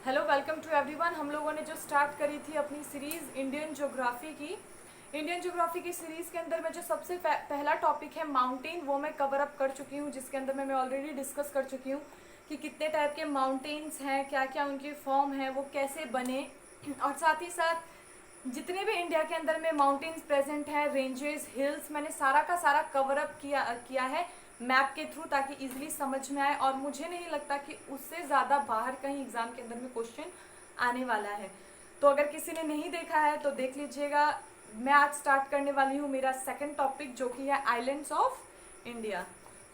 Hello, welcome to everyone. हम लोगों ने जो स्टार्ट करी थी अपनी सीरीज़ इंडियन ज्योग्राफी की सीरीज़ के अंदर में जो सबसे पहला टॉपिक है माउंटेन, वो मैं कवर अप कर चुकी हूँ, जिसके अंदर में मैं ऑलरेडी डिस्कस कर चुकी हूँ कि कितने टाइप के माउंटेन्स हैं, क्या क्या उनके फॉर्म हैं, वो कैसे बने, और साथ ही साथ जितने भी इंडिया के अंदर में माउंटेन्स प्रेजेंट हैं, रेंजेस, हिल्स, मैंने सारा का सारा कवर अप किया है मैप के थ्रू, ताकि इजीली समझ में आए। और मुझे नहीं लगता कि उससे ज़्यादा बाहर कहीं एग्जाम के अंदर में क्वेश्चन आने वाला है। तो अगर किसी ने नहीं देखा है तो देख लीजिएगा। मैं आज स्टार्ट करने वाली हूँ मेरा सेकंड टॉपिक, जो कि है आइलैंड्स ऑफ इंडिया।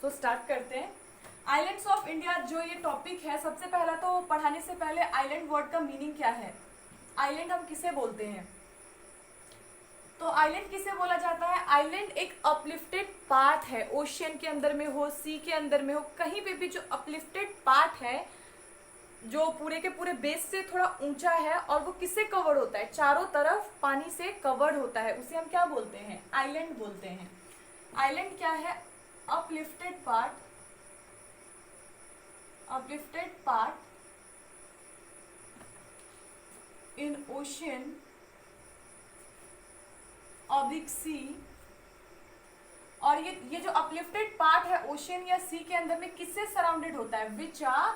तो स्टार्ट करते हैं। आइलैंड्स ऑफ इंडिया जो ये टॉपिक है, सबसे पहला तो पढ़ाने से पहले आइलैंड वर्ड का मीनिंग क्या है, आइलैंड हम किसे बोलते हैं। तो आइलैंड किसे बोला जाता है? आइलैंड एक अपलिफ्टेड पार्ट है, ओशियन के अंदर में हो, सी के अंदर में हो, कहीं पे भी जो अपलिफ्टेड पार्ट है, जो पूरे के पूरे बेस से थोड़ा ऊंचा है, और वो किससे कवर्ड होता है? चारों तरफ पानी से कवर्ड होता है, उसे हम क्या बोलते हैं? आइलैंड बोलते हैं। आइलैंड क्या है? Uplifted part, uplifted part in ocean oblique sea. और ये जो अपलिफ्टेड पार्ट है ओशियन या सी के अंदर में किससे सराउंडेड होता है? Which are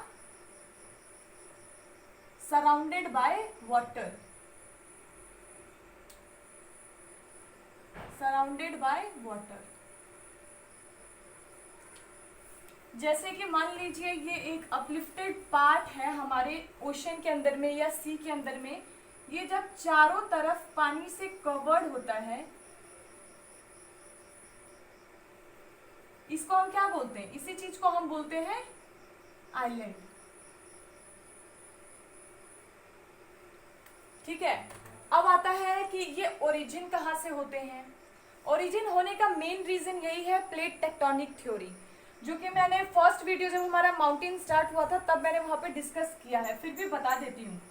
surrounded by water, surrounded by water. जैसे कि मान लीजिए ये एक अपलिफ्टेड पार्ट है हमारे ओशियन के अंदर में या सी के अंदर में, ये जब चारों तरफ पानी से कवर्ड होता है, इसको हम क्या बोलते हैं? इसी चीज को हम बोलते हैं आइलैंड। ठीक है। अब आता है कि ये ओरिजिन कहाँ से होते हैं। ओरिजिन होने का मेन रीजन यही है, प्लेट टेक्टोनिक थ्योरी, जो कि मैंने फर्स्ट वीडियो जब हमारा माउंटेन स्टार्ट हुआ था तब मैंने वहां पे डिस्कस किया है, फिर भी बता देती हूँ।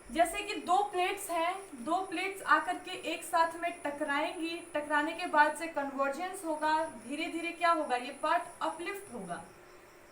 जैसे कि दो प्लेट्स हैं, दो प्लेट्स आकर के एक साथ में टकराएंगी, टकराने के बाद से कन्वर्जेंस होगा, धीरे धीरे क्या होगा? ये पार्ट अपलिफ्ट होगा।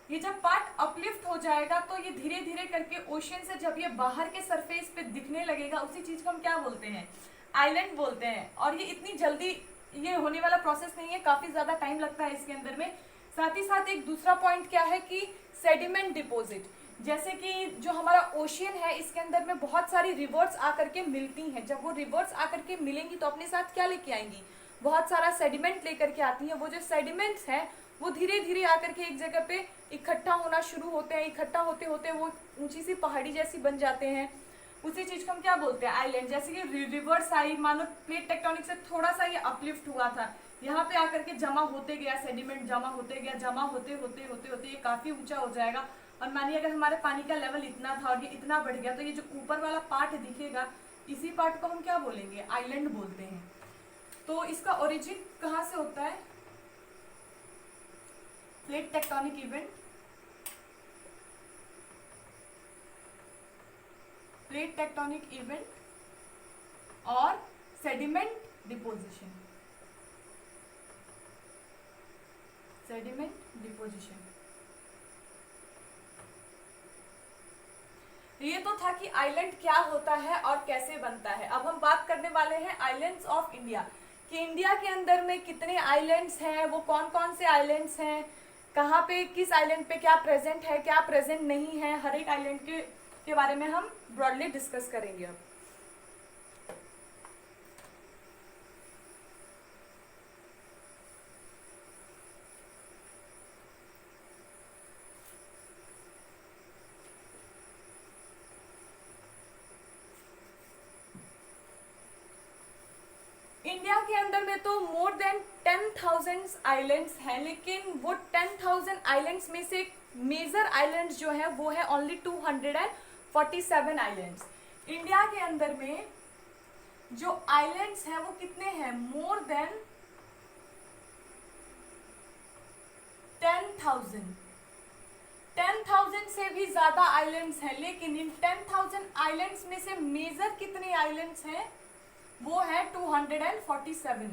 ये जब पार्ट अपलिफ्ट हो जाएगा तो ये धीरे धीरे करके ओशियन से जब ये बाहर के सरफेस पे दिखने लगेगा, उसी चीज को हम क्या बोलते हैं? आइलैंड बोलते हैं। और ये इतनी जल्दी ये होने वाला प्रोसेस नहीं है, काफी ज्यादा टाइम लगता है इसके अंदर में। साथ ही साथ एक दूसरा पॉइंट क्या है कि सेडिमेंट डिपॉजिट, जैसे कि जो हमारा ओशियन है इसके अंदर में बहुत सारी रिवर्स आकर के मिलती हैं। जब वो रिवर्स आकर के मिलेंगी तो अपने साथ क्या लेके आएंगी? बहुत सारा सेडिमेंट लेकर के आती है। वो जो सेडिमेंट्स हैं वो धीरे धीरे आकर के एक जगह पे इकट्ठा होना शुरू होते हैं, इकट्ठा होते होते वो ऊंची सी पहाड़ी जैसी बन जाते हैं। उसी चीज को हम क्या बोलते हैं? आइलैंड। जैसे कि रिवर्स आई, मानो प्लेट टेक्टोनिक से थोड़ा सा ये अपलिफ्ट हुआ था, यहाँ पे आकर के जमा होते गया, सेडिमेंट जमा होते गया, जमा होते होते होते होते ये काफी ऊंचा हो जाएगा। और मानिए अगर हमारे पानी का लेवल इतना था और ये इतना बढ़ गया, तो ये जो ऊपर वाला पार्ट दिखेगा, इसी पार्ट को हम क्या बोलेंगे? आइलैंड बोलते हैं। तो इसका ओरिजिन कहाँ से होता है? Plate tectonic event, plate tectonic event और सेडिमेंट डिपोजिशन, सेडिमेंट डिपोजिशन। ये तो था कि आइलैंड क्या होता है और कैसे बनता है। अब हम बात करने वाले हैं आइलैंड्स ऑफ इंडिया, कि इंडिया के अंदर में कितने आइलैंड्स हैं, वो कौन कौन से आइलैंड्स हैं, कहाँ पे किस आइलैंड पे क्या प्रेजेंट है, क्या प्रेजेंट नहीं है। हर एक आइलैंड के बारे में हम ब्रॉडली डिस्कस करेंगे अब। इंडिया के अंदर में तो मोर देन 10,000 आइलैंड्स हैं, लेकिन वो 10,000 आइलैंड्स में से मेजर आइलैंड्स जो है वो है ओनली 247 आइलैंड्स। इंडिया के अंदर में जो आइलैंड्स हैं वो कितने हैं? मोर देन 10,000, 10,000 से भी ज्यादा आइलैंड्स हैं। लेकिन इन 10,000 आइलैंड्स में से मेजर कितने आइलैंड्स हैं? वो है 247।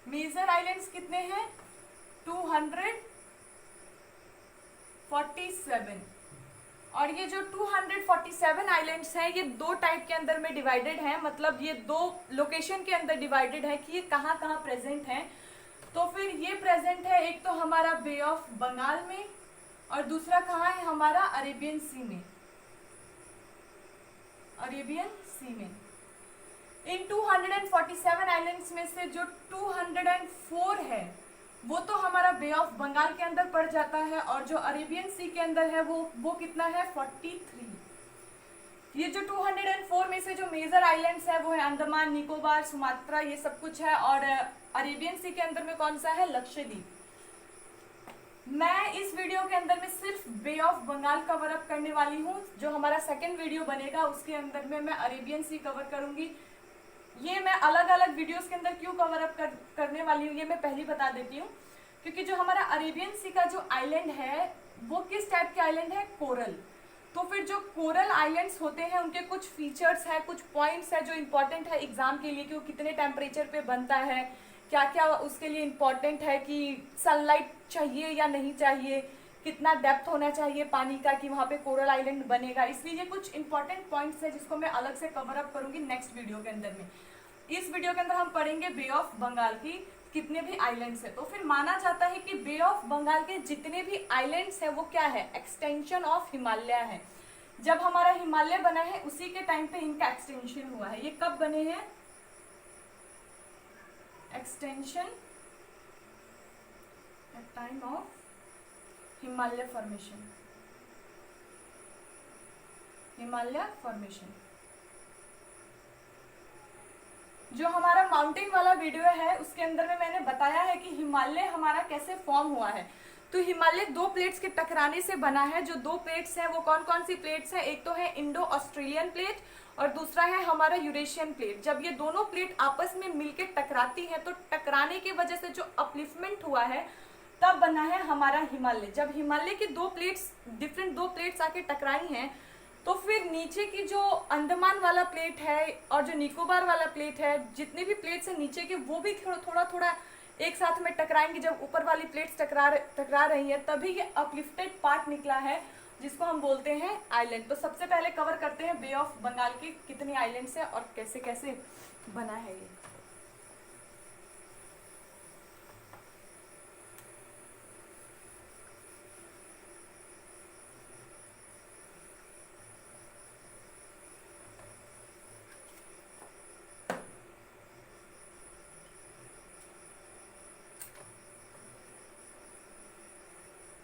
मेजर आइलैंड्स कितने हैं? 247। 247। और ये जो 247 आइलैंड्स हैं ये दो टाइप के अंदर में डिवाइडेड हैं, मतलब ये दो लोकेशन के अंदर डिवाइडेड है कि ये कहाँ कहाँ प्रेजेंट हैं। तो फिर ये प्रेजेंट है एक तो हमारा बे ऑफ बंगाल में और दूसरा कहाँ है हमारा अरेबियन सी में, अरेबियन सी में। इन 247 आइलैंड्स में से जो 204 है वो तो हमारा बे ऑफ बंगाल के अंदर पड़ जाता है और जो अरेबियन सी के अंदर है वो कितना है 43। ये जो 204 में से जो मेजर आइलैंड्स है वो है अंडमान निकोबार सुमात्रा ये सब कुछ है, और अरेबियन सी के अंदर में कौन सा है लक्षद्वीप। मैं इस वीडियो के अंदर में सिर्फ बे ऑफ बंगाल कवर अप करने वाली हूँ। जो हमारा सेकंड वीडियो बनेगा उसके अंदर में मैं अरेबियन सी कवर करूंगी। ये मैं अलग अलग वीडियोस के अंदर क्यों कवर अप करने वाली हूँ ये मैं पहले बता देती हूँ, क्योंकि जो हमारा अरेबियन सी का जो आइलैंड है वो किस टाइप के आइलैंड है, कोरल। तो फिर जो कोरल आइलैंड्स होते हैं उनके कुछ फीचर्स है, कुछ पॉइंट्स है जो इम्पोर्टेंट है एग्जाम के लिए कि वो कितने टेम्परेचर पे बनता है, क्या क्या उसके लिए इम्पोर्टेंट है कि सनलाइट चाहिए या नहीं चाहिए, कितना डेप्थ होना चाहिए पानी का कि वहाँ पे कोरल आइलैंड बनेगा। इसलिए ये कुछ इंपॉर्टेंट पॉइंट्स है जिसको मैं अलग से कवर अप करूंगी नेक्स्ट वीडियो के अंदर में। इस वीडियो के अंदर हम पढ़ेंगे बे ऑफ बंगाल की कितने भी आइलैंड्स है। तो फिर माना जाता है कि बे ऑफ बंगाल के जितने भी आइलैंड्स है वो क्या है, एक्सटेंशन ऑफ हिमालय है। जब हमारा हिमालय बना है उसी के टाइम पे इनका एक्सटेंशन हुआ है। ये कब बने हैं, extension at time of Himalaya formation, Himalaya formation. जो हमारा माउंटेन वाला वीडियो है उसके अंदर में मैंने बताया है कि हिमालय हमारा कैसे फॉर्म हुआ है। तो हिमालय दो प्लेट्स के टकराने से बना है। जो दो प्लेट्स हैं वो कौन कौन सी प्लेट्स हैं, एक तो है इंडो ऑस्ट्रेलियन प्लेट और दूसरा है हमारा यूरेशियन प्लेट। जब ये दोनों प्लेट आपस में मिलकर टकराती है तो टकराने की वजह से जो अपलिफ्टमेंट हुआ है तब बना है हमारा हिमालय। जब हिमालय की दो प्लेट्स डिफरेंट दो प्लेट्स आके टकराई हैं तो फिर नीचे की जो अंडमान वाला प्लेट है और जो निकोबार वाला प्लेट है, जितने भी प्लेट्स हैं नीचे के वो भी थोड़ा थोड़ा एक साथ में टकराएंगे। जब ऊपर वाली प्लेट्स टकरा रही है तभी ये अपलिफ्टेड पार्ट निकला है जिसको हम बोलते हैं आइलैंड। तो सबसे पहले कवर करते हैं बे ऑफ बंगाल के कितने आइलैंड्स हैं और कैसे कैसे बना है ये।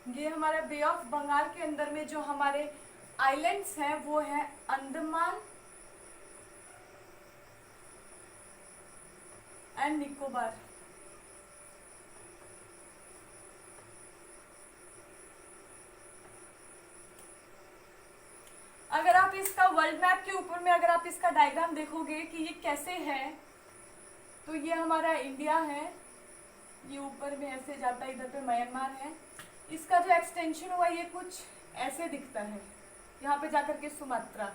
ये हमारे बे ऑफ बंगाल के अंदर में जो हमारे आइलैंड्स हैं वो है अंडमान एंड निकोबार। अगर आप इसका वर्ल्ड मैप के ऊपर में अगर आप इसका डायग्राम देखोगे कि ये कैसे है, तो ये हमारा इंडिया है, ये ऊपर में ऐसे जाता है, इधर पे म्यांमार है। इसका जो एक्सटेंशन हुआ ये कुछ ऐसे दिखता है, यहाँ पे जाकर के सुमात्रा,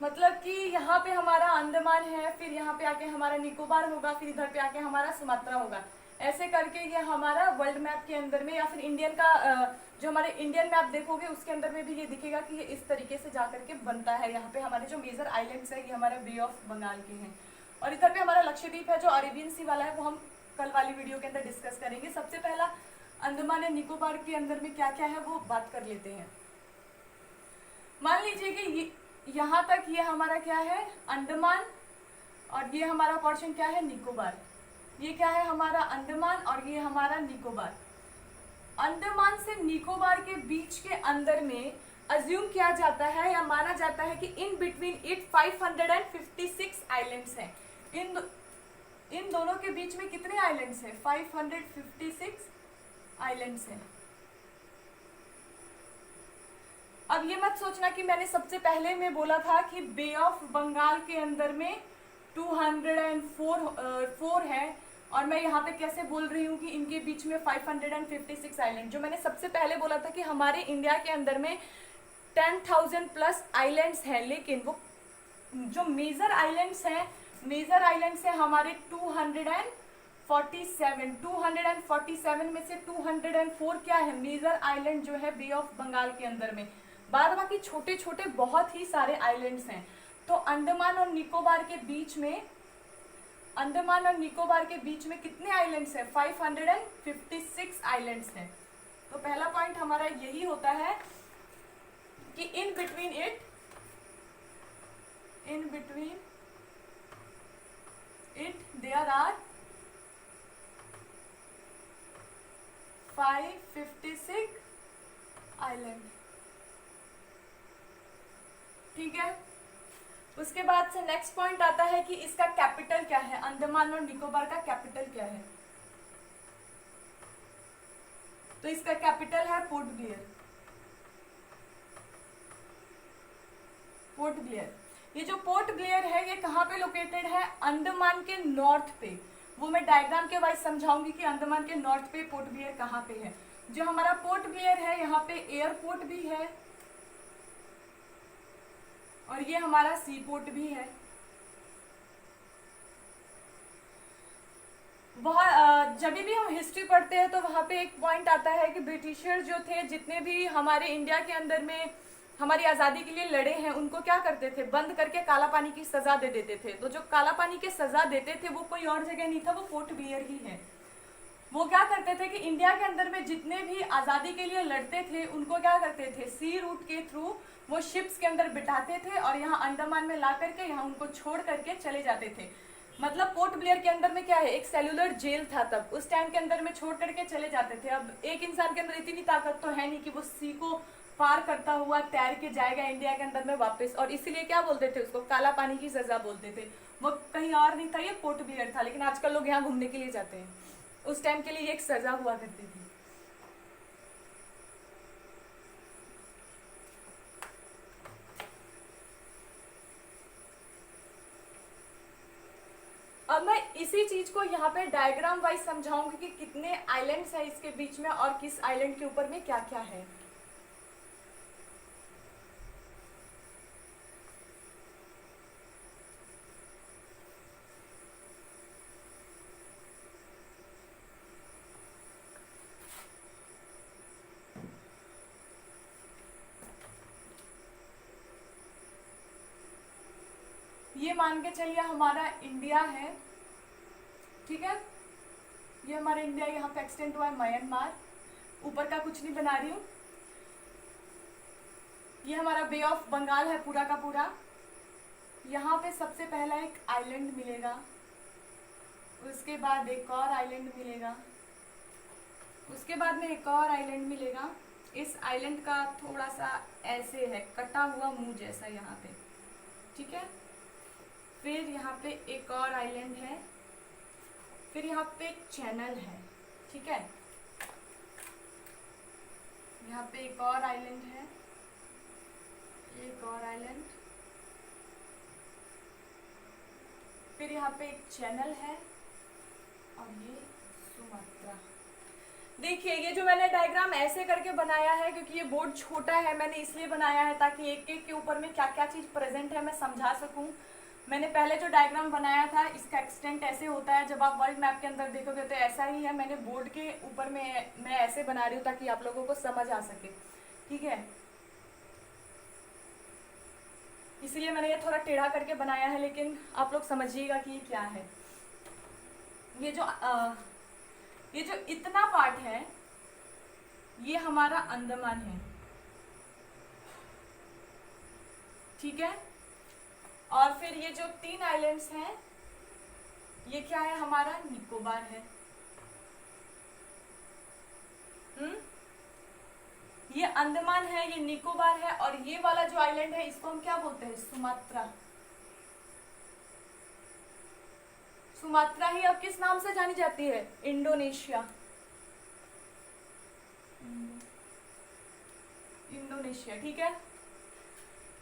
मतलब कि यहाँ पे हमारा अंडमान है, फिर यहाँ पे आके हमारा निकोबार होगा, फिर इधर पे आके हमारा सुमात्रा होगा। ऐसे करके ये हमारा वर्ल्ड मैप के अंदर में या फिर इंडियन का जो हमारे इंडियन मैप देखोगे उसके अंदर में भी ये दिखेगा कि ये इस तरीके से जाकर के बनता है। यहाँ पे हमारे जो मेजर आइलैंड्स है ये हमारे बे ऑफ बंगाल के हैं और इधर पे हमारा लक्षद्वीप है जो अरेबियन सी वाला है, वो हम कल वाली वीडियो के अंदर डिस्कस करेंगे। सबसे पहला अंडमान एंड निकोबार के अंदर में क्या क्या है वो बात कर लेते हैं। मान लीजिए कि यहाँ तक ये हमारा क्या है अंडमान और ये हमारा पोर्शन क्या है निकोबार। ये क्या है हमारा अंडमान और ये हमारा निकोबार। अंडमान से निकोबार के बीच के अंदर में अज्यूम किया जाता है या माना जाता है कि इन बिटवीन इट 556 आइलैंड्स हैं। इन दोनों के बीच में कितने आइलैंड्स हैं, 556 आइलैंड्स हैं। अब ये मत सोचना कि मैंने सबसे पहले में बोला था कि बे ऑफ बंगाल के अंदर में 204 है और मैं यहाँ पे कैसे बोल रही हूँ कि इनके बीच में 556 आइलैंड। जो मैंने सबसे पहले बोला था कि हमारे इंडिया के अंदर में 10,000 प्लस आइलैंड्स हैं, लेकिन वो जो मेजर आइलैंड्स हैं हमारे 247 में से 204 क्या है, मेजर आइलैंड जो है बे ऑफ बंगाल के अंदर में। बाद बाकी छोटे छोटे बहुत ही सारे आइलैंड्स हैं। तो अंडमान और निकोबार के बीच में, अंडमान और निकोबार के बीच में कितने आइलैंड्स हैं, 556 आइलैंड्स हैं। तो पहला पॉइंट हमारा यही होता है कि in between it there are 556 island. ठीक है, उसके बाद से नेक्स्ट पॉइंट आता है कि इसका कैपिटल क्या है, अंडमान और निकोबार का कैपिटल क्या है। तो इसका कैपिटल है पोर्ट ब्लेयर। पोर्ट ब्लेयर, ये जो पोर्ट ब्लेयर है ये कहाँ पे लोकेटेड है, अंडमान के नॉर्थ पे। वो मैं डायग्राम के वाइज समझाऊंगी कि अंडमान के नॉर्थ पे पोर्ट ब्लेयर कहाँ पे है। जो हमारा पोर्ट ब्लेयर है यहाँ पे एयरपोर्ट भी है और ये हमारा सी पोर्ट भी है। वहाँ जब भी हम हिस्ट्री पढ़ते हैं तो वहाँ पे एक पॉइंट आता है कि ब्रिटिशर जो थे, जितने भी हमारे इंडिया के अंदर में हमारी आज़ादी के लिए लड़े हैं, उनको क्या करते थे, बंद करके काला पानी की सज़ा दे देते थे। तो जो काला पानी की सज़ा देते थे वो कोई और जगह नहीं था, वो पोर्ट ब्लेयर ही है। वो क्या करते थे कि इंडिया के अंदर में जितने भी आज़ादी के लिए लड़ते थे उनको क्या करते थे, सी रूट के थ्रू वो शिप्स के अंदर बिठाते थे और यहाँ अंडमान में ला करके यहाँ उनको छोड़ करके चले जाते थे। मतलब पोर्ट ब्लेयर के अंदर में क्या है, एक सेलुलर जेल था तब, उस टाइम के अंदर में छोड़ करके चले जाते थे। अब एक इंसान के अंदर इतनी ताकत तो है नहीं कि वो सी को पार करता हुआ तैर के जाएगा इंडिया के अंदर में वापस, और इसीलिए क्या बोलते थे उसको, काला पानी की सजा बोलते थे। वो कहीं और नहीं था, ये पोर्ट ब्लेयर था। लेकिन आजकल लोग यहाँ घूमने के लिए जाते हैं, उस टाइम के लिए एक सजा हुआ करती थी। अब मैं इसी चीज को यहाँ पे डायग्राम वाइज समझाऊंगी कि कितने आइलैंड्स है इसके बीच में और किस आइलैंड के ऊपर में क्या क्या है। ये मान के चलिए हमारा इंडिया है, ठीक है। ये हमारा इंडिया यहाँ पे एक्सटेंड हुआ है, म्यांमार, ऊपर का कुछ नहीं बना रही हूँ। ये हमारा बे ऑफ बंगाल है पूरा का पूरा। यहाँ पे सबसे पहला एक आइलैंड मिलेगा, उसके बाद एक और आइलैंड मिलेगा, उसके बाद में एक और आइलैंड मिलेगा। इस आइलैंड का थोड़ा सा ऐसे है, कटा हुआ मुंह जैसा यहाँ पे, ठीक है। फिर यहाँ पे एक और आइलैंड है, फिर यहाँ पे एक चैनल है, ठीक है। यहाँ पे एक और आइलैंड है, एक और आइलैंड, फिर यहाँ पे एक चैनल है और ये सुमात्रा। देखिए ये जो मैंने डायग्राम ऐसे करके बनाया है क्योंकि ये बोर्ड छोटा है, मैंने इसलिए बनाया है ताकि एक एक के ऊपर में क्या क्या चीज़ प्रेजेंट है मैं समझा सकूं। मैंने पहले जो डायग्राम बनाया था इसका एक्सटेंट ऐसे होता है, जब आप वर्ल्ड मैप के अंदर देखोगे तो ऐसा ही है। मैंने बोर्ड के ऊपर में मैं ऐसे बना रही हूँ ताकि आप लोगों को समझ आ सके, ठीक है। इसलिए मैंने ये थोड़ा टेढ़ा करके बनाया है, लेकिन आप लोग समझिएगा कि ये क्या है। ये जो इतना पार्ट है ये हमारा अंडमान है, ठीक है। और फिर ये जो 3 आइलैंड्स हैं ये क्या है, हमारा निकोबार है। ये अंडमान है, ये निकोबार है, और ये वाला जो आइलैंड है इसको हम क्या बोलते हैं, सुमात्रा। सुमात्रा ही अब किस नाम से जानी जाती है, इंडोनेशिया। इंडोनेशिया, ठीक है।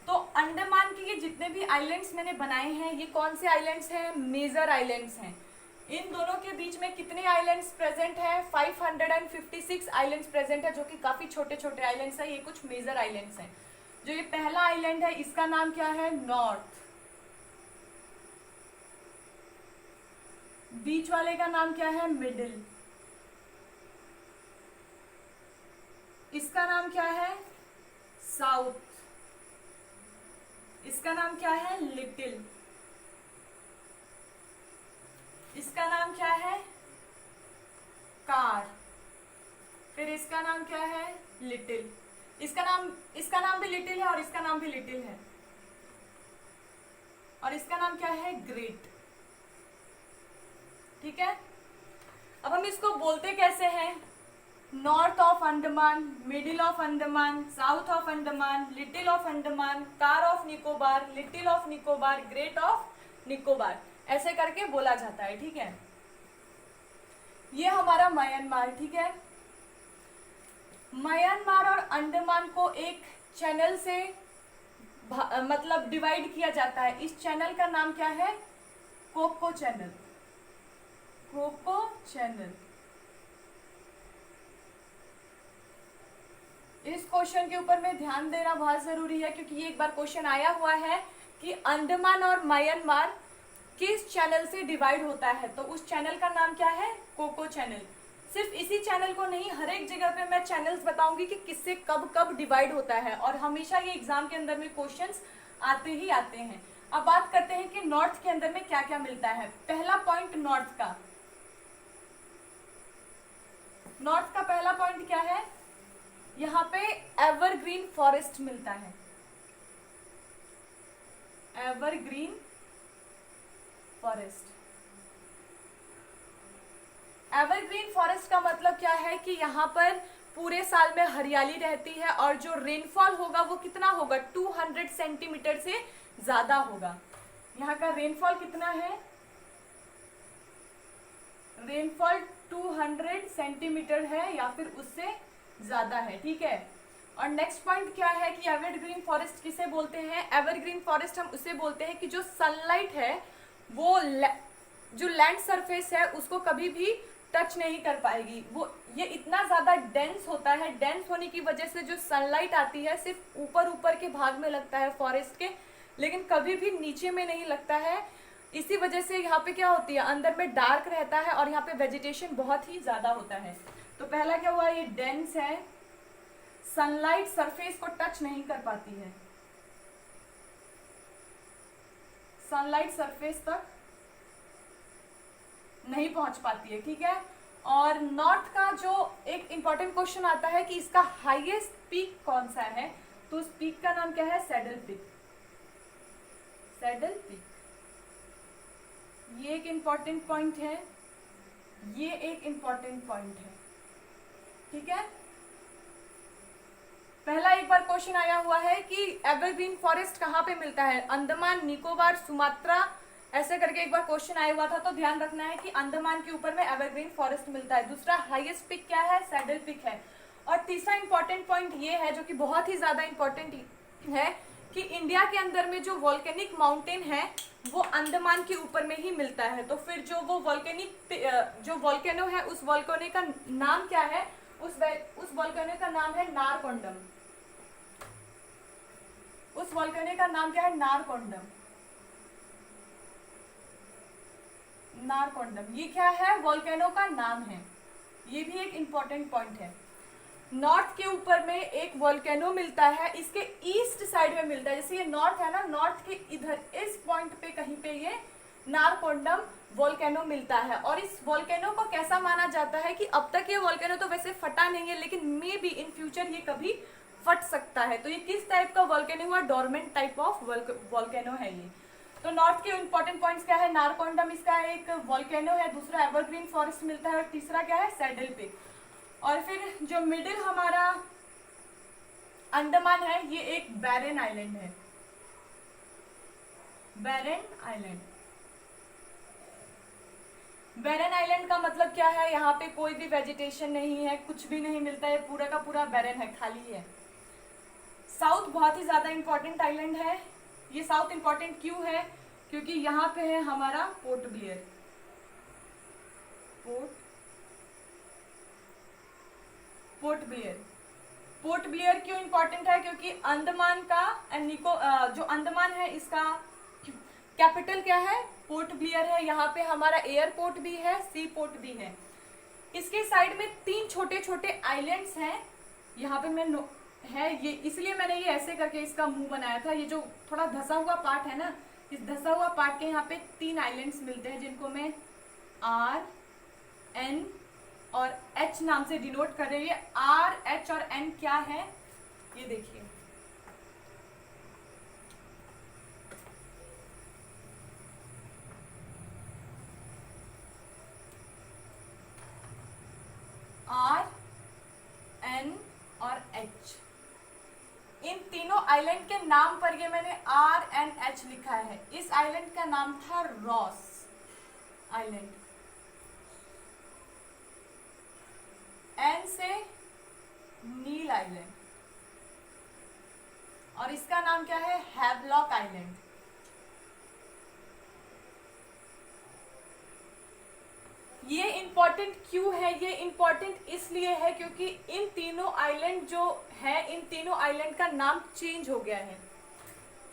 तो अंडमान के ये जितने भी आइलैंड्स मैंने बनाए हैं ये कौन से आइलैंड्स हैं, मेजर आइलैंड्स हैं। इन दोनों के बीच में कितने आइलैंड्स प्रेजेंट है, 556 आइलैंड्स प्रेजेंट है, जो कि काफी छोटे छोटे आइलैंड्स हैं। ये कुछ मेजर आइलैंड्स हैं। जो ये पहला आइलैंड है इसका नाम क्या है, नॉर्थ। बीच वाले का नाम क्या है? मिडिल। इसका नाम क्या है? साउथ। इसका नाम क्या है? लिटिल। इसका नाम क्या है? कार। फिर इसका नाम क्या है? लिटिल। इसका नाम भी लिटिल है और इसका नाम भी लिटिल है। और इसका नाम क्या है? ग्रेट। ठीक है, अब हम इसको बोलते कैसे हैं? North of Andaman, middle of Andaman, south of Andaman, little of Andaman, car of Nicobar, little of Nicobar, great of Nicobar, ऐसे करके बोला जाता है। ठीक है, ये हमारा म्यांमार। ठीक है, म्यांमार और अंडमान को एक चैनल से मतलब डिवाइड किया जाता है। इस चैनल का नाम क्या है? Coco channel. Coco channel. इस क्वेश्चन के ऊपर में ध्यान देना बहुत जरूरी है, क्योंकि ये एक बार क्वेश्चन आया हुआ है कि अंडमान और म्यांमार किस चैनल से डिवाइड होता है, तो उस चैनल का नाम क्या है? Coco channel. सिर्फ इसी चैनल को नहीं, हर एक जगह पे मैं चैनल्स बताऊंगी कि किससे कब कब डिवाइड होता है, और हमेशा ये एग्जाम के अंदर में क्वेश्चंस आते ही आते हैं। अब बात करते हैं कि नॉर्थ के अंदर में क्या क्या मिलता है। पहला पॉइंट नॉर्थ का। नॉर्थ का पहला पॉइंट क्या है? यहाँ पे एवरग्रीन फॉरेस्ट मिलता है। Evergreen forest. एवरग्रीन फॉरेस्ट का मतलब क्या है कि यहाँ पर पूरे साल में हरियाली रहती है, और जो रेनफॉल होगा वो कितना होगा? 200 सेंटीमीटर से ज्यादा होगा। यहाँ का रेनफॉल कितना है? रेनफॉल 200 सेंटीमीटर है या फिर उससे ज्यादा है। ठीक है, और नेक्स्ट पॉइंट क्या है कि एवरग्रीन फॉरेस्ट किसे बोलते हैं? एवरग्रीन फॉरेस्ट हम उसे बोलते हैं कि जो सनलाइट है वो जो लैंड सरफेस है उसको कभी भी टच नहीं कर पाएगी। वो ये इतना ज्यादा डेंस होता है, डेंस होने की वजह से जो सनलाइट आती है सिर्फ ऊपर ऊपर के भाग में लगता है फॉरेस्ट के, लेकिन कभी भी नीचे में नहीं लगता है। इसी वजह से यहाँ पे क्या होती है, अंदर में डार्क रहता है और यहाँ पे वेजिटेशन बहुत ही ज्यादा होता है। तो पहला क्या हुआ? ये डेंस है, सनलाइट सरफेस को टच नहीं कर पाती है, सनलाइट सरफेस तक नहीं पहुंच पाती है। ठीक है, और नॉर्थ का जो एक इंपॉर्टेंट क्वेश्चन आता है कि इसका हाईएस्ट पीक कौन सा है, तो उस पीक का नाम क्या है? Saddle peak. सैडल पीक, ये एक इंपॉर्टेंट पॉइंट है, ये एक इंपॉर्टेंट पॉइंट है। ठीक है, पहला एक बार क्वेश्चन आया हुआ है कि एवरग्रीन फॉरेस्ट कहाँ पे मिलता है? अंडमान, निकोबार, सुमात्रा, ऐसे करके एक बार क्वेश्चन आया हुआ था, तो ध्यान रखना है कि अंडमान के ऊपर में एवरग्रीन फॉरेस्ट मिलता है। दूसरा हाईएस्ट पिक क्या है? सैडल पिक है। और तीसरा इंपॉर्टेंट पॉइंट ये है, जो कि बहुत ही ज्यादा इंपॉर्टेंट है, कि इंडिया के अंदर में जो वॉल्केनिक माउंटेन है वो अंडमान के ऊपर में ही मिलता है। तो फिर जो वो जो वॉल्केनो है, उस वॉल्केनो का नाम क्या है? उस वॉल्केनो का नाम है नारकोंडम। उस वॉल्केनो का नाम क्या है? नारकोंडम। नारकोंडम, ये क्या है? वॉल्केनो का नाम है। ये भी एक इंपॉर्टेंट पॉइंट है। नॉर्थ के ऊपर में एक वॉल्केनो मिलता है, इसके ईस्ट साइड में मिलता है। जैसे ये नॉर्थ है ना, नॉर्थ के इधर इस पॉइंट पे कहीं पे ये नारकोंडम वॉल्केनो मिलता है। और इस वॉल्केनो को कैसा माना जाता है कि अब तक ये वॉल्केनो तो वैसे फटा नहीं है, लेकिन मे बी इन फ्यूचर ये कभी फट सकता है। तो ये किस टाइप का वॉल्केनो हुआ? डोरमेंट टाइप ऑफ वॉल्केनो है ये। तो नॉर्थ के इंपॉर्टेंट पॉइंट्स क्या है? नारकोंडम इसका एक वॉल्केनो है, दूसरा एवरग्रीन फॉरेस्ट मिलता है, और तीसरा क्या है? Saddle peak. और फिर जो मिडिल हमारा अंडमान है, ये एक बैरन आइलैंड है। बैरन आइलैंड। बैरन आइलैंड का मतलब क्या है? यहाँ पे कोई भी वेजिटेशन नहीं है, कुछ भी नहीं मिलता है, पूरा का पूरा बैरन है, खाली है। साउथ बहुत ही ज्यादा इंपॉर्टेंट आइलैंड है। ये साउथ इंपॉर्टेंट क्यों है? क्योंकि यहाँ पे है हमारा port Blair. Port Blair. Port Blair क्यों इंपॉर्टेंट है? क्योंकि अंडमान का जो अंडमान है, इसका कैपिटल क्या है? पोर्ट ब्लियर है, यहाँ पे हमारा एयरपोर्ट भी है, सी पोर्ट भी है। इसके साइड में 3 छोटे छोटे आइलैंड्स हैं, यहाँ पे मैं है ये, इसलिए मैंने ये ऐसे करके इसका मुंह बनाया था। ये जो थोड़ा धसा हुआ पार्ट है ना, इस धसा हुआ पार्ट के यहाँ पे 3 आइलैंड्स मिलते हैं जिनको मैं आर एन और एच नाम से डिनोट कर रही है। आर एच और एन क्या है ये देखिए, आर एन और एच, इन तीनों आइलैंड के नाम पर ये मैंने आर एन एच लिखा है। इस आइलैंड का नाम था रॉस आइलैंड, एन से नील आइलैंड, और इसका नाम क्या है, हैवलॉक आइलैंड। ये इंपॉर्टेंट क्यों है, ये इंपॉर्टेंट इसलिए है क्योंकि इन तीनों आइलैंड जो है, इन तीनों आइलैंड का नाम चेंज हो गया है।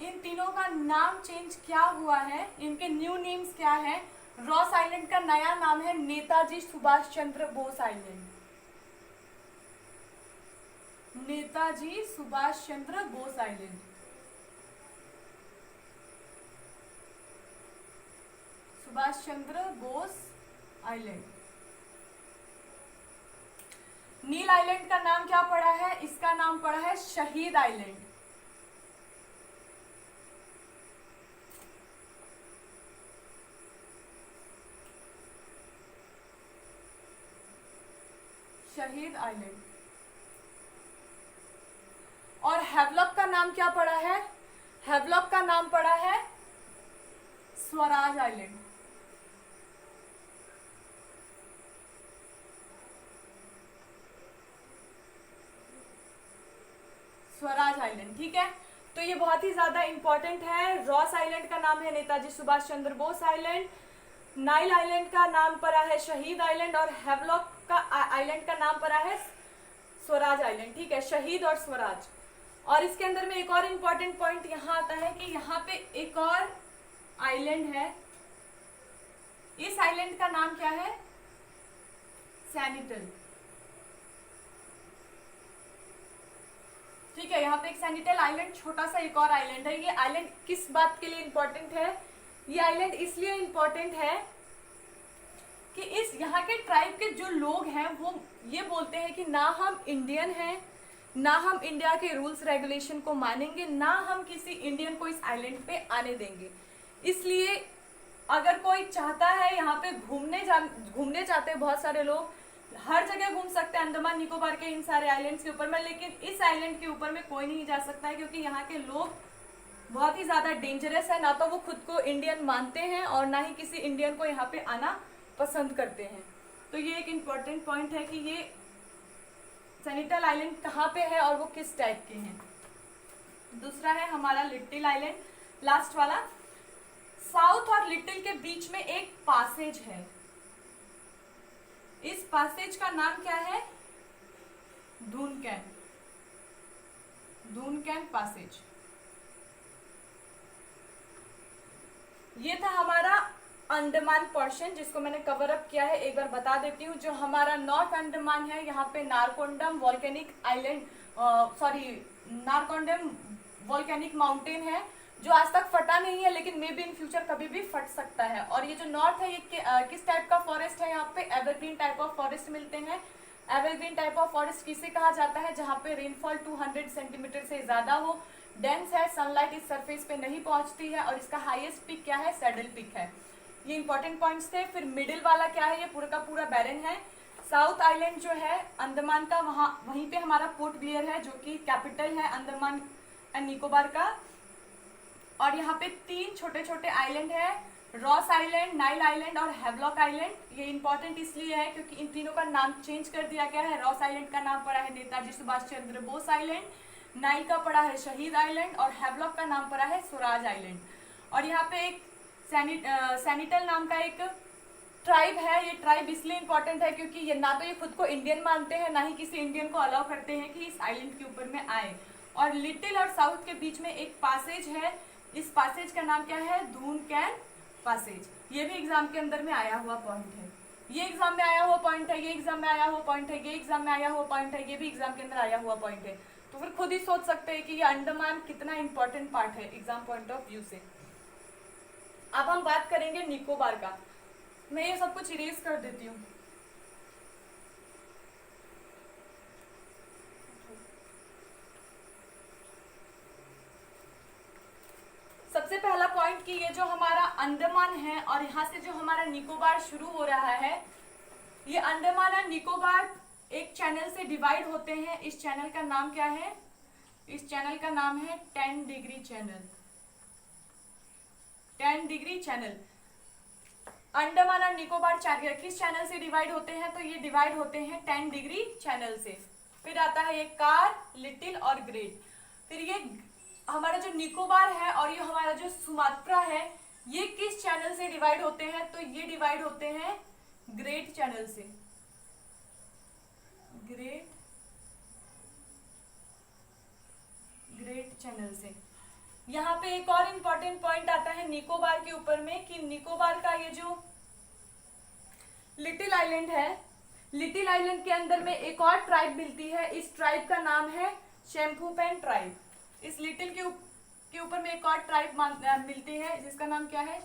इन तीनों का नाम चेंज क्या हुआ है, इनके न्यू नेम्स क्या है। रॉस आइलैंड का नया नाम है Netaji Subhash Chandra Bose island, Netaji Subhash Chandra Bose island. Subhash Chandra Bose island. नील आइलैंड का नाम क्या पड़ा है, इसका नाम पड़ा है शहीद आइलैंड। शहीद आइलैंड। और हैवलॉक का नाम क्या पड़ा है, हैवलॉक का नाम पड़ा है स्वराज आइलैंड। स्वराज आइलैंड, ठीक है। तो ये बहुत ही ज्यादा इंपॉर्टेंट है। रॉस आइलैंड का नाम है Netaji Subhash Chandra Bose island, Nile island का नाम पड़ा है शहीद आइलैंड, और हैवलॉक का आइलैंड का नाम पड़ा है स्वराज आइलैंड, ठीक है, शहीद और स्वराज। और इसके अंदर में एक और इम्पॉर्टेंट पॉइंट यहाँ आता है कि यहाँ पे एक और आइलैंड है, इस आइलैंड का नाम क्या है, सैनिटल, ठीक है। यहाँ पे एक सैनिटल आइलैंड, छोटा सा एक और आइलैंड है। ये आइलैंड किस बात के लिए इंपॉर्टेंट है, ये आइलैंड इसलिए इंपॉर्टेंट है कि इस यहाँ के ट्राइब के जो लोग हैं वो ये बोलते हैं कि ना हम इंडियन हैं, ना हम इंडिया के रूल्स रेगुलेशन को मानेंगे, ना हम किसी इंडियन को इस आइलैंड पे आने देंगे। इसलिए अगर कोई चाहता है यहाँ पे घूमने जाते हैं बहुत सारे लोग, हर जगह घूम सकते हैं अंडमान निकोबार के इन सारे आइलैंड्स के ऊपर में, लेकिन इस आइलैंड के ऊपर में कोई नहीं जा सकता है क्योंकि यहाँ के लोग बहुत ही ज्यादा डेंजरस है। ना तो वो खुद को इंडियन मानते हैं और ना ही किसी इंडियन को यहाँ पे आना पसंद करते हैं। तो ये एक इम्पॉर्टेंट पॉइंट है कि ये सैनिटल आइलैंड कहाँ पे है और वो किस टाइप के हैं। दूसरा है हमारा लिटिल आइलैंड, लास्ट वाला। साउथ और लिटिल के बीच में एक पासेज है, इस पासेज का नाम क्या है, धूनकैन, धूनकैन पासेज। ये था हमारा अंडमान पोर्शन जिसको मैंने कवर अप किया है। एक बार बता देती हूँ, जो हमारा नॉर्थ अंडमान है यहाँ पे Narcondam volcanic island, Narcondam volcanic mountain है जो आज तक फटा नहीं है, लेकिन मे बी इन फ्यूचर कभी भी फट सकता है। और ये जो नॉर्थ है ये किस टाइप का फॉरेस्ट है, यहाँ पे एवरग्रीन टाइप ऑफ फॉरेस्ट मिलते हैं। एवरग्रीन टाइप ऑफ फॉरेस्ट किसे कहा जाता है, जहाँ पे रेनफॉल 200 सेंटीमीटर से ज्यादा हो, डेंस है, सनलाइट इस सरफेस पे नहीं पहुंचती है, और इसका हाईएस्ट पीक क्या है, सैडल पीक है। ये इंपॉर्टेंट पॉइंट्स थे। फिर मिडिल वाला क्या है, ये पूरा का पूरा बैरन है। साउथ आइलैंड जो है अंडमान का, वहीं पे हमारा पोर्ट ब्लेयर है जो कि कैपिटल है अंडमान एंड निकोबार का। और यहाँ पे 3 छोटे छोटे आइलैंड है, रॉस आइलैंड, नाइल आइलैंड और हैवलॉक आइलैंड। ये इंपॉर्टेंट इसलिए है क्योंकि इन तीनों का नाम चेंज कर दिया गया है। रॉस आइलैंड का नाम पड़ा है नेताजी सुभाष चंद्र बोस आइलैंड, नाइल का पड़ा है शहीद आइलैंड, और हैवलॉक का नाम पड़ा है स्वराज आइलैंड। और यहाँ पे एक सैनिटल नाम का एक ट्राइब है। ये ट्राइब इसलिए इंपॉर्टेंट है क्योंकि ये ना तो ये खुद को इंडियन मानते हैं, ना ही किसी इंडियन को अलाउ करते हैं कि इस आइलैंड के ऊपर में आए। और लिटिल और साउथ के बीच में एक पासेज है, इस पासेज का नाम क्या है, धूनकैन पैसेज, ये भी एग्जाम के अंदर में आया हुआ पॉइंट है, ये एग्जाम में आया हुआ पॉइंट है, ये एग्जाम में आया हुआ पॉइंट है, ये एग्जाम में आया हुआ पॉइंट है, ये भी एग्जाम के अंदर आया हुआ पॉइंट है। तो फिर खुद ही सोच सकते हैं कि ये अंडमान कितना इंपॉर्टेंट पार्ट है एग्जाम पॉइंट ऑफ व्यू से। अब हम बात करेंगे निकोबार का। मैं ये सब कुछ इरेज कर देती हूँ। सबसे पहला पॉइंट कि ये जो हमारा अंडमान है और यहाँ से जो हमारा निकोबार शुरू हो रहा है, ये अंडमान और निकोबार एक चैनल से डिवाइड होते हैं। इस चैनल का नाम क्या है? इस चैनल का नाम है 10 degree channel. 10 degree channel. Andaman और निकोबार किस चैनल से डिवाइड होते हैं? तो ये डिवाइड होते हैं 10 डिग्री चैनल से। फिर आता है ये कार, लिटिल और ग्रेट। फिर ये हमारा जो निकोबार है और ये हमारा जो सुमात्रा है, ये किस चैनल से डिवाइड होते हैं? तो ये डिवाइड होते हैं ग्रेट चैनल से। ग्रेट चैनल से। यहाँ पे एक और इम्पोर्टेंट पॉइंट आता है निकोबार के ऊपर में कि निकोबार का ये जो लिटिल आइलैंड है, लिटिल आइलैंड के अंदर में एक और ट्राइब मिलती है। इस ट्राइब का नाम है शैम्पूपेन ट्राइब। इस लिटिल के ऊपर में एक और ट्राइब मिलती है जिसका नाम क्या है?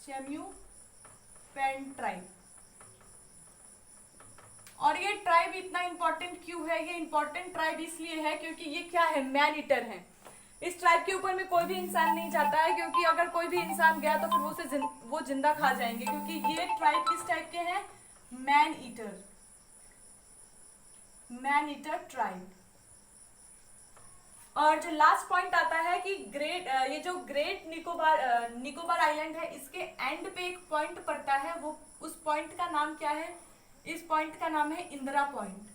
शैम्पूपेन ट्राइब। और ये ट्राइब इतना इंपॉर्टेंट क्यों है? ये इंपॉर्टेंट ट्राइब इसलिए है क्योंकि ये क्या है? मैन ईटर है। इस ट्राइब के ऊपर में कोई भी इंसान नहीं जाता है, क्योंकि अगर कोई भी इंसान गया तो फिर वो जिंदा खा जाएंगे, क्योंकि ये ट्राइब किस टाइप के हैं? Man eater tribe. और जो लास्ट पॉइंट आता है कि ये जो ग्रेट निकोबार आइलैंड है, इसके एंड पे एक पॉइंट पड़ता है। वो उस पॉइंट का नाम क्या है? इस पॉइंट का नाम है इंदिरा पॉइंट।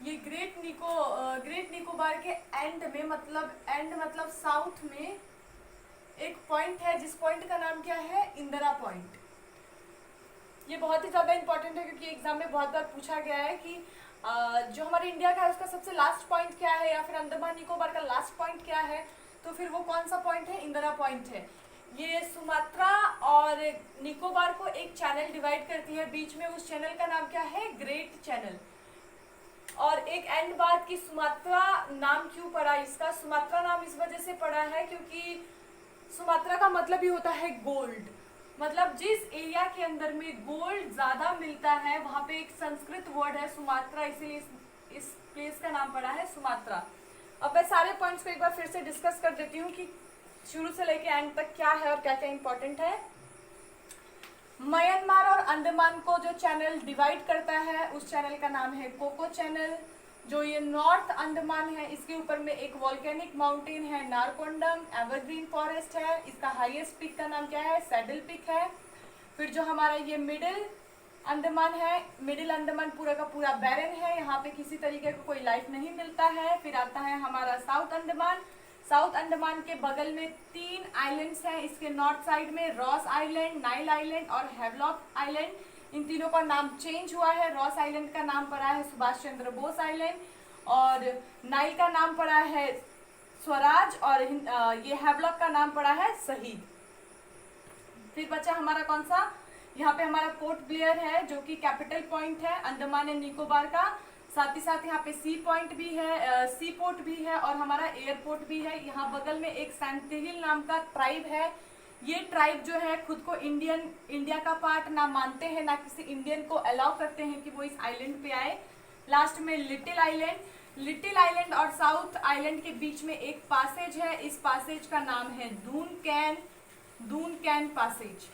ये ग्रेट निकोबार के एंड मतलब साउथ में एक पॉइंट है, जिस पॉइंट का नाम क्या है? इंदिरा पॉइंट। ये बहुत ही ज्यादा इंपॉर्टेंट है क्योंकि एग्जाम में बहुत बार पूछा गया है कि जो हमारे इंडिया का है उसका सबसे लास्ट पॉइंट क्या है, या फिर अंडमान निकोबार का लास्ट पॉइंट क्या है। तो फिर वो कौन सा पॉइंट है? इंदिरा पॉइंट है। ये सुमात्रा और निकोबार को एक चैनल डिवाइड करती है, बीच में उस चैनल का नाम क्या है? Great channel. और एक एंड बात कि सुमात्रा नाम क्यों पड़ा इसका? सुमात्रा नाम इस वजह से पड़ा है क्योंकि सुमात्रा का मतलब ही होता है गोल्ड। मतलब जिस एरिया के अंदर में गोल्ड ज्यादा मिलता है वहां पे एक संस्कृत वर्ड है सुमात्रा, इसीलिए इस प्लेस का नाम पड़ा है सुमात्रा। अब मैं सारे पॉइंट्स को एक बार फिर से डिस्कस कर देती हूँ कि शुरू से लेके एंड तक क्या है और क्या क्या इंपॉर्टेंट है। म्यांमार और अंडमान को जो चैनल डिवाइड करता है उस चैनल का नाम है कोको चैनल। जो ये नॉर्थ अंडमान है, इसके ऊपर में एक वॉल्केनिक माउंटेन है नारकोंडम, एवरग्रीन फॉरेस्ट है। इसका हाईएस्ट पीक का नाम क्या है? सैडल पीक है। फिर जो हमारा ये मिडिल अंडमान है, मिडिल अंडमान पूरा का पूरा बैरन है, यहाँ पे किसी तरीके का कोई लाइफ नहीं मिलता है। फिर आता है हमारा साउथ अंडमान। साउथ अंडमान के बगल में 3 आइलैंड्स हैं। इसके नॉर्थ साइड में रॉस आइलैंड, नाइल आइलैंड और हैवलॉक आइलैंड। इन तीनों का नाम चेंज हुआ है। रॉस आइलैंड का नाम पड़ा है सुभाष चंद्र बोस आइलैंड, और नाइल का नाम पड़ा है स्वराज, और ये हैवलॉक का नाम पड़ा है शहीद। फिर बचा हमारा कौन सा? यहाँ पे हमारा पोर्ट ब्लेयर है जो कि कैपिटल पॉइंट है अंडमान एंड निकोबार का। साथ ही साथ यहाँ पे सी पॉइंट भी है, सी पोर्ट भी है और हमारा एयरपोर्ट भी है। यहाँ बगल में एक सैंतिहिल नाम का ट्राइब है। ये ट्राइब जो है खुद को इंडिया का पार्ट ना मानते हैं, ना किसी इंडियन को अलाउ करते हैं कि वो इस आइलैंड पे आए। लास्ट में लिटिल आइलैंड और साउथ आइलैंड के बीच में एक पैसेज है। इस पैसेज का नाम है दून कैन पैसेज।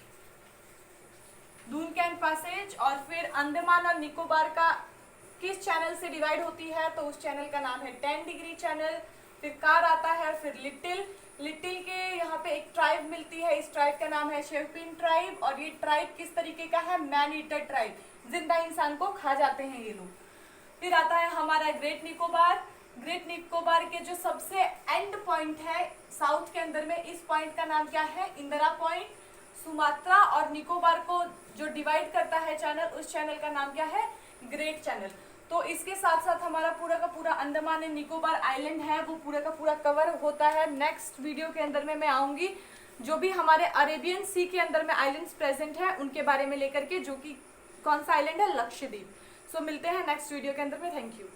और फिर अंडमान और निकोबार का किस चैनल से डिवाइड होती है? तो उस चैनल का नाम है 10 डिग्री चैनल। फिर कार आता है, फिर लिटिल के यहाँ पे एक ट्राइब मिलती है। इस ट्राइब का नाम है शेवपिन ट्राइब, और ये ट्राइब किस तरीके का है? मैन ईटर ट्राइब, जिंदा इंसान को खा जाते हैं ये लोग। फिर आता है हमारा ग्रेट निकोबार के जो सबसे एंड पॉइंट है साउथ के अंदर में, इस पॉइंट का नाम क्या है? इंदिरा पॉइंट। सुमात्रा और निकोबार को जो डिवाइड करता है चैनल, उस चैनल का नाम क्या है? Great channel. तो इसके साथ साथ हमारा पूरा का पूरा अंडमान एंड निकोबार आइलैंड है वो पूरा का पूरा कवर होता है। नेक्स्ट वीडियो के अंदर में मैं आऊंगी जो भी हमारे अरेबियन सी के अंदर में आइलैंड्स प्रेजेंट है उनके बारे में लेकर के, जो कि कौन सा आइलैंड है, लक्षद्वीप। सो मिलते हैं नेक्स्ट वीडियो के अंदर में। Thank you.